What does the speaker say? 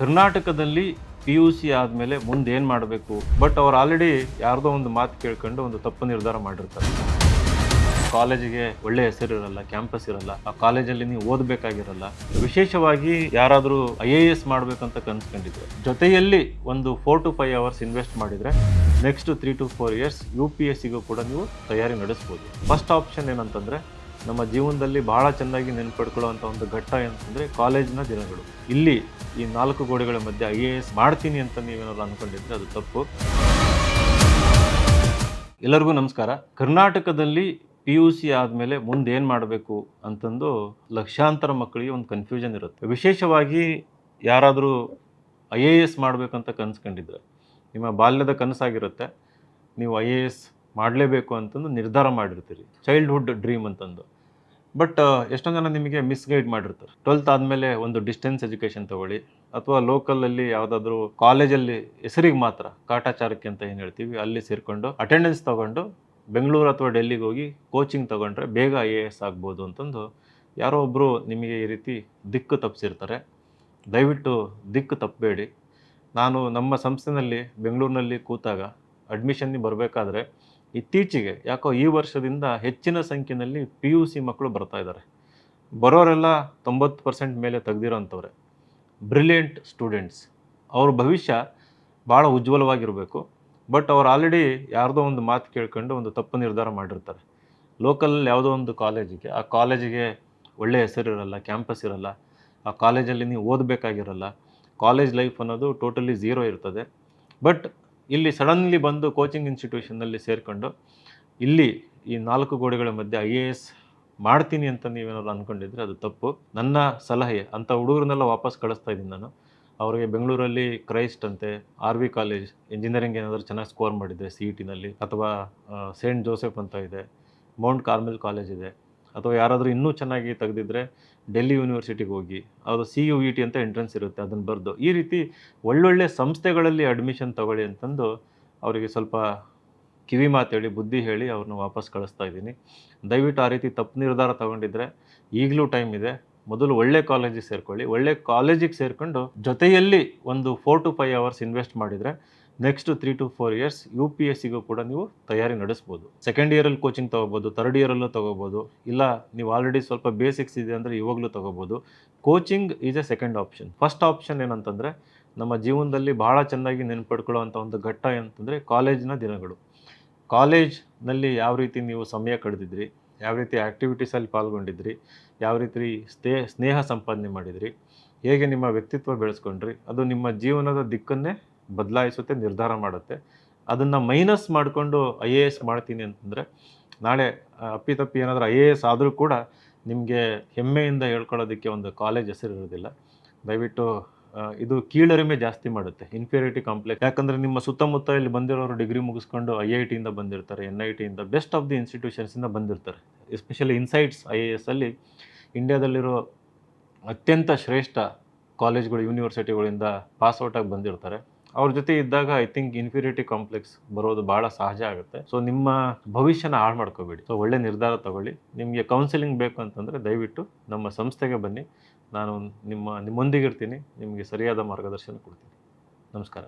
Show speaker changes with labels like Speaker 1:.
Speaker 1: ಕರ್ನಾಟಕದಲ್ಲಿ PUC ಆದಮೇಲೆ ಮುಂದೆ ಏನು ಮಾಡಬೇಕು, ಬಟ್ ಅವ್ರು ಆಲ್ರೆಡಿ ಯಾರ್ದೋ ಒಂದು ಮಾತು ಕೇಳ್ಕೊಂಡು ಒಂದು ತಪ್ಪು ನಿರ್ಧಾರ ಮಾಡಿರ್ತಾರೆ. ಕಾಲೇಜಿಗೆ ಒಳ್ಳೆ ಹೆಸರಿರಲ್ಲ, ಕ್ಯಾಂಪಸ್ ಇರಲ್ಲ, ಆ ಕಾಲೇಜಲ್ಲಿ ನೀವು ಓದಬೇಕಾಗಿರಲ್ಲ. ವಿಶೇಷವಾಗಿ ಯಾರಾದರೂ IAS ಮಾಡಬೇಕಂತ ಕನ್ಸ್ಕೊಂಡಿದ್ರೆ ಜೊತೆಯಲ್ಲಿ ಒಂದು 4 to 5 hours ಇನ್ವೆಸ್ಟ್ ಮಾಡಿದರೆ ನೆಕ್ಸ್ಟ್ 3 to 4 years UPSCಗೂ ಕೂಡ ನೀವು ತಯಾರಿ ನಡೆಸ್ಬೋದು. ಫಸ್ಟ್ ಆಪ್ಷನ್ ಏನಂತಂದರೆ, ನಮ್ಮ ಜೀವನದಲ್ಲಿ ಬಹಳ ಚೆನ್ನಾಗಿ ನೆನ್ಪಿಟ್ಕೊಳ್ಳುವಂಥ ಒಂದು ಘಟ್ಟ ಏನಂತಂದರೆ ಕಾಲೇಜಿನ ದಿನಗಳು. ಇಲ್ಲಿ ಈ 4 ಗೋಡೆಗಳ ಮಧ್ಯೆ IAS ಮಾಡ್ತೀನಿ ಅಂತ ನೀವೇನಾದ್ರು ಅಂದ್ಕೊಂಡಿದ್ರೆ ಅದು ತಪ್ಪು. ಎಲ್ಲರಿಗೂ ನಮಸ್ಕಾರ. ಕರ್ನಾಟಕದಲ್ಲಿ PUC ಆದಮೇಲೆ ಮುಂದೆ ಏನು ಮಾಡಬೇಕು ಅಂತಂದು ಲಕ್ಷಾಂತರ ಮಕ್ಕಳಿಗೆ ಒಂದು ಕನ್ಫ್ಯೂಷನ್ ಇರುತ್ತೆ. ವಿಶೇಷವಾಗಿ ಯಾರಾದರೂ IAS ಮಾಡಬೇಕಂತ ಕನ್ಸ್ಕೊಂಡಿದ್ರೆ, ನಿಮ್ಮ ಬಾಲ್ಯದ ಕನಸಾಗಿರುತ್ತೆ, ನೀವು IAS ಮಾಡಲೇಬೇಕು ಅಂತಂದು ನಿರ್ಧಾರ ಮಾಡಿರ್ತೀರಿ, ಚೈಲ್ಡ್ಹುಡ್ ಡ್ರೀಮ್ ಅಂತಂದು. ಬಟ್ ಎಷ್ಟೊಂದು ಜನ ನಿಮಗೆ ಮಿಸ್ಗೈಡ್ ಮಾಡಿರ್ತಾರೆ. 12th ಆದಮೇಲೆ ಒಂದು ಡಿಸ್ಟೆನ್ಸ್ ಎಜುಕೇಷನ್ ತೊಗೊಳ್ಳಿ, ಅಥವಾ ಲೋಕಲಲ್ಲಿ ಯಾವುದಾದ್ರೂ ಕಾಲೇಜಲ್ಲಿ ಹೆಸರಿಗೆ ಮಾತ್ರ ಕಾಟಾಚಾರಕ್ಕೆ ಅಂತ ಏನು ಹೇಳ್ತೀವಿ ಅಲ್ಲಿ ಸೇರಿಕೊಂಡು ಅಟೆಂಡೆನ್ಸ್ ತೊಗೊಂಡು ಬೆಂಗಳೂರು ಅಥವಾ ಡೆಲ್ಲಿಗೆ ಹೋಗಿ ಕೋಚಿಂಗ್ ತೊಗೊಂಡ್ರೆ ಬೇಗ IAS ಆಗ್ಬೋದು ಅಂತಂದು ಯಾರೋ ಒಬ್ಬರು ನಿಮಗೆ ಈ ರೀತಿ ದಿಕ್ಕು ತಪ್ಪಿಸಿರ್ತಾರೆ. ದಯವಿಟ್ಟು ದಿಕ್ಕು ತಪ್ಪಬೇಡಿ. ನಾನು ನಮ್ಮ ಸಂಸ್ಥೆಯಲ್ಲಿ ಬೆಂಗಳೂರಿನಲ್ಲಿ ಕೂತಾಗ ಅಡ್ಮಿಷನ್ಗೆ ಬರಬೇಕಾದ್ರೆ ಇತ್ತೀಚೆಗೆ ಯಾಕೋ ಈ ವರ್ಷದಿಂದ ಹೆಚ್ಚಿನ ಸಂಖ್ಯೆಯಲ್ಲಿ PUC ಮಕ್ಕಳು ಬರ್ತಾ ಇದ್ದಾರೆ. ಬರೋರೆಲ್ಲ 90% ಮೇಲೆ ತೆಗೆದಿರೋಂಥವ್ರೆ, ಬ್ರಿಲಿಯಂಟ್ ಸ್ಟೂಡೆಂಟ್ಸ್. ಅವ್ರ ಭವಿಷ್ಯ ಭಾಳ ಉಜ್ವಲವಾಗಿರಬೇಕು. ಬಟ್ ಅವ್ರು ಆಲ್ರೆಡಿ ಯಾರ್ದೋ ಒಂದು ಮಾತು ಕೇಳ್ಕೊಂಡು ಒಂದು ತಪ್ಪು ನಿರ್ಧಾರ ಮಾಡಿರ್ತಾರೆ. ಲೋಕಲಲ್ಲಿ ಯಾವುದೋ ಒಂದು ಕಾಲೇಜಿಗೆ, ಆ ಕಾಲೇಜಿಗೆ ಒಳ್ಳೆಯ ಹೆಸರಿರಲ್ಲ, ಕ್ಯಾಂಪಸ್ ಇರಲ್ಲ, ಆ ಕಾಲೇಜಲ್ಲಿ ನೀವು ಓದಬೇಕಾಗಿರಲ್ಲ, ಕಾಲೇಜ್ ಲೈಫ್ ಅನ್ನೋದು ಟೋಟಲಿ ಝೀರೋ ಇರ್ತದೆ. ಬಟ್ ಇಲ್ಲಿ ಸಡನ್ಲಿ ಬಂದು ಕೋಚಿಂಗ್ ಇನ್ಸ್ಟಿಟ್ಯೂಷನ್ನಲ್ಲಿ ಸೇರಿಕೊಂಡು ಇಲ್ಲಿ ಈ 4 ಗೋಡೆಗಳ ಮಧ್ಯೆ IAS ಮಾಡ್ತೀನಿ ಅಂತ ನೀವೇನಾದ್ರು ಅಂದ್ಕೊಂಡಿದ್ರೆ ಅದು ತಪ್ಪು. ನನ್ನ ಸಲಹೆ, ಅಂಥ ಹುಡುಗರನ್ನೆಲ್ಲ ವಾಪಸ್ ಕಳಿಸ್ತಾ ಇದ್ದೀನಿ ನಾನು. ಅವರಿಗೆ ಬೆಂಗಳೂರಲ್ಲಿ ಕ್ರೈಸ್ಟ್ ಅಂತೆ, RV ಕಾಲೇಜ್ ಇಂಜಿನಿಯರಿಂಗ್ ಏನಾದರೂ ಚೆನ್ನಾಗಿ ಸ್ಕೋರ್ ಮಾಡಿದರೆ CETನಲ್ಲಿ, ಅಥವಾ ಸೇಂಟ್ ಜೋಸೆಫ್ ಅಂತ ಇದೆ, ಮೌಂಟ್ ಕಾರ್ಮೆಲ್ ಕಾಲೇಜ್ ಇದೆ, ಅಥವಾ ಯಾರಾದರೂ ಇನ್ನೂ ಚೆನ್ನಾಗಿ ತೆಗೆದಿದ್ರೆ ಡೆಲ್ಲಿ ಯೂನಿವರ್ಸಿಟಿಗೆ ಹೋಗಿ, ಅದು CUET ಅಂತ ಎಂಟ್ರೆನ್ಸ್ ಇರುತ್ತೆ, ಅದನ್ನು ಬರೆದು ಈ ರೀತಿ ಒಳ್ಳೊಳ್ಳೆ ಸಂಸ್ಥೆಗಳಲ್ಲಿ ಅಡ್ಮಿಷನ್ ತಗೊಳ್ಳಿ ಅಂತಂದು ಅವರಿಗೆ ಸ್ವಲ್ಪ ಕಿವಿ ಮಾತು ಹೇಳಿ, ಬುದ್ಧಿ ಹೇಳಿ ಅವ್ರನ್ನ ವಾಪಸ್ ಕಳಿಸ್ತಾ ಇದ್ದೀನಿ. ದಯವಿಟ್ಟು ಆ ರೀತಿ ತಪ್ಪು ನಿರ್ಧಾರ ತೊಗೊಂಡಿದ್ರೆ ಈಗಲೂ ಟೈಮ್ ಇದೆ. ಮೊದಲು ಒಳ್ಳೆ ಕಾಲೇಜಿಗೆ ಸೇರ್ಕೊಳ್ಳಿ. ಒಳ್ಳೆ ಕಾಲೇಜಿಗೆ ಸೇರಿಕೊಂಡು ಜೊತೆಯಲ್ಲಿ ಒಂದು 4 to 5 hours ಇನ್ವೆಸ್ಟ್ ಮಾಡಿದರೆ ನೆಕ್ಸ್ಟ್ 3 to 4 years UPSCಗೂ ಕೂಡ ನೀವು ತಯಾರಿ ನಡೆಸ್ಬೋದು. ಸೆಕೆಂಡ್ ಇಯರಲ್ಲಿ ಕೋಚಿಂಗ್ ತೊಗೋಬೋದು, ಥರ್ಡ್ ಇಯರಲ್ಲೂ ತೊಗೋಬೋದು, ಇಲ್ಲ ನೀವು ಆಲ್ರೆಡಿ ಸ್ವಲ್ಪ ಬೇಸಿಕ್ಸ್ ಇದೆ ಅಂದರೆ ಇವಾಗಲೂ ತೊಗೋಬೋದು. Coaching is A second option. First option ಏನಂತಂದರೆ, ನಮ್ಮ ಜೀವನದಲ್ಲಿ ಭಾಳ ಚೆನ್ನಾಗಿ ನೆನ್ಪಿಟ್ಕೊಳ್ಳುವಂಥ ಒಂದು ಘಟ್ಟ ಏನಂತಂದರೆ ಕಾಲೇಜಿನ ದಿನಗಳು. ಕಾಲೇಜ್ನಲ್ಲಿ ಯಾವ ರೀತಿ ನೀವು ಸಮಯ ಕಳೆದಿದ್ರಿ, ಯಾವ ರೀತಿ ಆ್ಯಕ್ಟಿವಿಟೀಸಲ್ಲಿ ಪಾಲ್ಗೊಂಡಿದ್ರಿ, ಯಾವ ರೀತಿ ಸ್ನೇಹ ಸಂಪಾದನೆ ಮಾಡಿದ್ರಿ, ಹೇಗೆ ನಿಮ್ಮ ವ್ಯಕ್ತಿತ್ವ ಬೆಳೆಸ್ಕೊಂಡ್ರಿ, ಅದು ನಿಮ್ಮ ಜೀವನದ ದಿಕ್ಕನ್ನೇ ಬದಲಾಯಿಸುತ್ತೆ, ನಿರ್ಧಾರ ಮಾಡುತ್ತೆ. ಅದನ್ನು ಮೈನಸ್ ಮಾಡಿಕೊಂಡು IAS ಮಾಡ್ತೀನಿ ಅಂತಂದರೆ ನಾಳೆ ಅಪ್ಪಿತಪ್ಪಿ ಏನಾದರೂ IAS ಆದರೂ ಕೂಡ ನಿಮಗೆ ಹೆಮ್ಮೆಯಿಂದ ಹೇಳ್ಕೊಳ್ಳೋದಕ್ಕೆ ಒಂದು ಕಾಲೇಜ್ ಹೆಸರಿರೋದಿಲ್ಲ. ದಯವಿಟ್ಟು ಇದು ಕೀಳರಿಮೆ ಜಾಸ್ತಿ ಮಾಡುತ್ತೆ, ಇನ್ಫೀರಿಯಾರಿಟಿ ಕಾಂಪ್ಲೆಕ್ಸ್. ಯಾಕಂದರೆ ನಿಮ್ಮ ಸುತ್ತಮುತ್ತ ಇಲ್ಲಿ ಬಂದಿರೋರು ಡಿಗ್ರಿ ಮುಗಿಸ್ಕೊಂಡು IITಯಿಂದ ಬಂದಿರ್ತಾರೆ, NITಯಿಂದ, ಬೆಸ್ಟ್ ಆಫ್ ದಿ ಇನ್ಸ್ಟಿಟ್ಯೂಷನ್ಸಿಂದ ಬಂದಿರ್ತಾರೆ. ಎಸ್ಪೆಷಲಿ ಇನ್ಸೈಟ್ಸ್ IAS ಅಲ್ಲಿ ಇಂಡಿಯಾದಲ್ಲಿರೋ ಅತ್ಯಂತ ಶ್ರೇಷ್ಠ ಕಾಲೇಜ್ಗಳು, ಯೂನಿವರ್ಸಿಟಿಗಳಿಂದ ಪಾಸ್ಔಟಾಗಿ ಬಂದಿರ್ತಾರೆ. ಅವ್ರ ಜೊತೆ ಇದ್ದಾಗ ಐ ಥಿಂಕ್ ಇನ್ಫೀರಿಯಾರಿಟಿ ಕಾಂಪ್ಲೆಕ್ಸ್ ಬರೋದು ಭಾಳ ಸಹಜ ಆಗುತ್ತೆ. ಸೊ ನಿಮ್ಮ ಭವಿಷ್ಯನ ಹಾಳು ಮಾಡ್ಕೋಬೇಡಿ. ಸೊ ಒಳ್ಳೆ ನಿರ್ಧಾರ ತಗೊಳ್ಳಿ. ನಿಮಗೆ ಕೌನ್ಸಿಲಿಂಗ್ ಬೇಕು ಅಂತಂದರೆ ದಯವಿಟ್ಟು ನಮ್ಮ ಸಂಸ್ಥೆಗೆ ಬನ್ನಿ. ನಾನು ನಿಮ್ಮೊಂದಿಗಿರ್ತೀನಿ, ನಿಮಗೆ ಸರಿಯಾದ ಮಾರ್ಗದರ್ಶನ ಕೊಡ್ತೀನಿ. ನಮಸ್ಕಾರ.